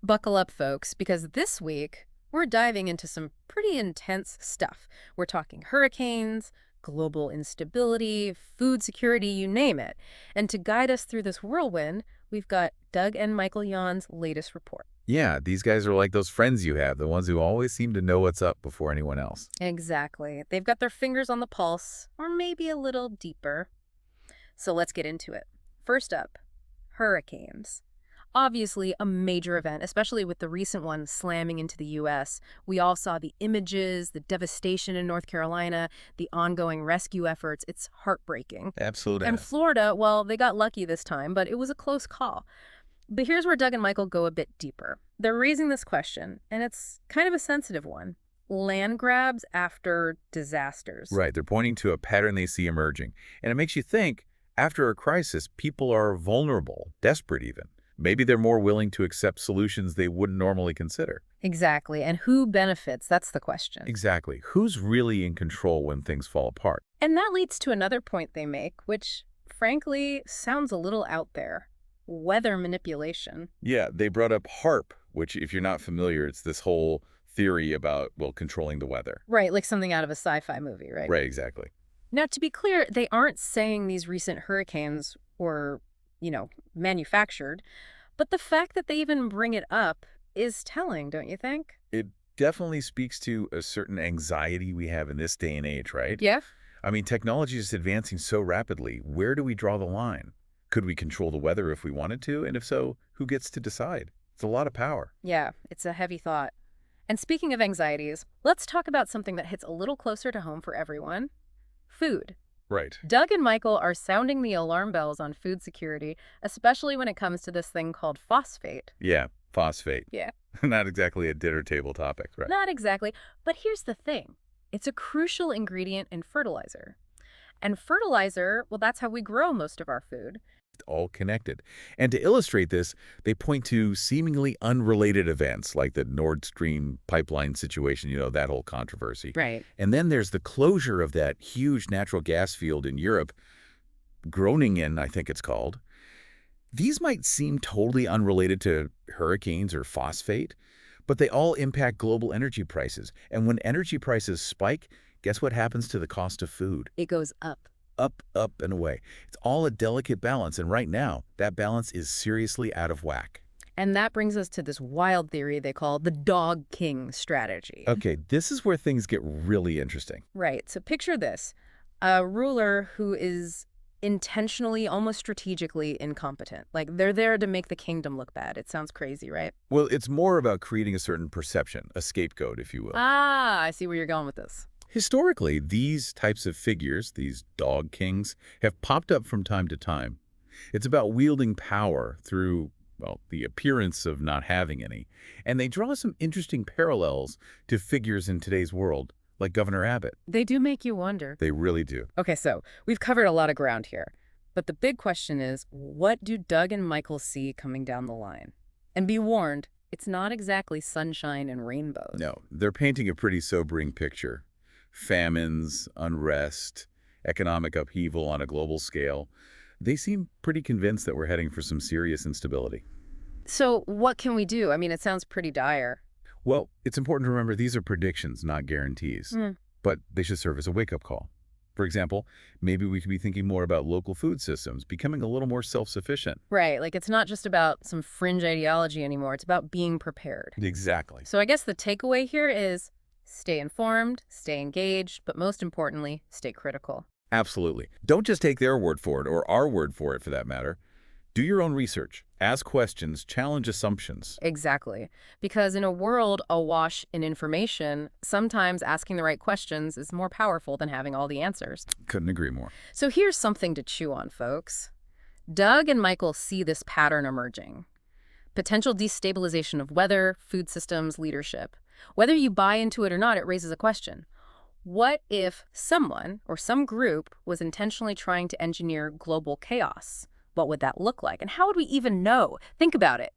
Buckle up, folks, because this week we're diving into some pretty intense stuff. We're talking hurricanes, global instability, food security, you name it. And to guide us through this whirlwind, we've got Doug and Michael Yon's latest report. Yeah, these guys are like those friends you have, the ones who always seem to know what's up before anyone else. Exactly. They've got their fingers on the pulse, or maybe a little deeper. So let's get into it. First up, hurricanes. Obviously, a major event, especially with the recent one slamming into the U.S. We all saw the images, the devastation in North Carolina, the ongoing rescue efforts. It's heartbreaking. Absolutely. And Florida, well, they got lucky this time, but it was a close call. But here's where Doug and Michael go a bit deeper. They're raising this question, and it's kind of a sensitive one. Land grabs after disasters. Right, they're pointing to a pattern they see emerging. And it makes you think, after a crisis, people are vulnerable, desperate even. Maybe they're more willing to accept solutions they wouldn't normally consider. Exactly. And who benefits? That's the question. Exactly. Who's really in control when things fall apart? And that leads to another point they make, which, frankly, sounds a little out there. Weather manipulation. Yeah, they brought up HARP, which, if you're not familiar, it's this whole theory about, well, controlling the weather. Right, like something out of a sci-fi movie, right? Right, exactly. Now, to be clear, they aren't saying these recent hurricanes were, manufactured. But the fact that they even bring it up is telling, don't you think? It definitely speaks to a certain anxiety we have in this day and age, right? Yeah. I mean, technology is advancing so rapidly. Where do we draw the line? Could we control the weather if we wanted to? And if so, who gets to decide? It's a lot of power. Yeah, it's a heavy thought. And speaking of anxieties, let's talk about something that hits a little closer to home for everyone. Food. Right. Doug and Michael are sounding the alarm bells on food security, especially when it comes to this thing called phosphate. Yeah, phosphate. Yeah. Not exactly a dinner table topic, right? Not exactly. But here's the thing. It's a crucial ingredient in fertilizer. And fertilizer, well, that's how we grow most of our food. All connected. And to illustrate this, they point to seemingly unrelated events like the Nord Stream pipeline situation, that whole controversy. Right. And then there's the closure of that huge natural gas field in Europe, Groningen, I think it's called. These might seem totally unrelated to hurricanes or phosphate, but they all impact global energy prices. And when energy prices spike, guess what happens to the cost of food? It goes up. Up, up, and away. It's all a delicate balance, and right now, that balance is seriously out of whack. And that brings us to this wild theory they call the dog king strategy. Okay, this is where things get really interesting. Right. So picture this. A ruler who is intentionally, almost strategically incompetent. Like they're there to make the kingdom look bad. It sounds crazy, right? Well, it's more about creating a certain perception, a scapegoat, if you will. Ah, I see where you're going with this. Historically, these types of figures, these dog kings, have popped up from time to time. It's about wielding power through, well, the appearance of not having any. And they draw some interesting parallels to figures in today's world, like Governor Abbott. They do make you wonder. They really do. Okay, so we've covered a lot of ground here. But the big question is, what do Doug and Michael see coming down the line? And be warned, it's not exactly sunshine and rainbows. No, they're painting a pretty sobering picture. Famines, unrest, economic upheaval on a global scale. They seem pretty convinced that we're heading for some serious instability. So what can we do? I mean, it sounds pretty dire. Well, it's important to remember these are predictions, not guarantees. But they should serve as a wake-up call. For example, maybe we could be thinking more about local food systems, becoming a little more self-sufficient. Right, like it's not just about some fringe ideology anymore. It's about being prepared. Exactly. So I guess the takeaway here is stay informed, stay engaged, but most importantly, stay critical. Absolutely. Don't just take their word for it, or our word for it for that matter. Do your own research. Ask questions. Challenge assumptions. Exactly. Because in a world awash in information, sometimes asking the right questions is more powerful than having all the answers. Couldn't agree more. So here's something to chew on, folks. Doug and Michael see this pattern emerging. Potential destabilization of weather, food systems, leadership. Whether you buy into it or not, it raises a question. What if someone or some group was intentionally trying to engineer global chaos? What would that look like? And how would we even know? Think about it.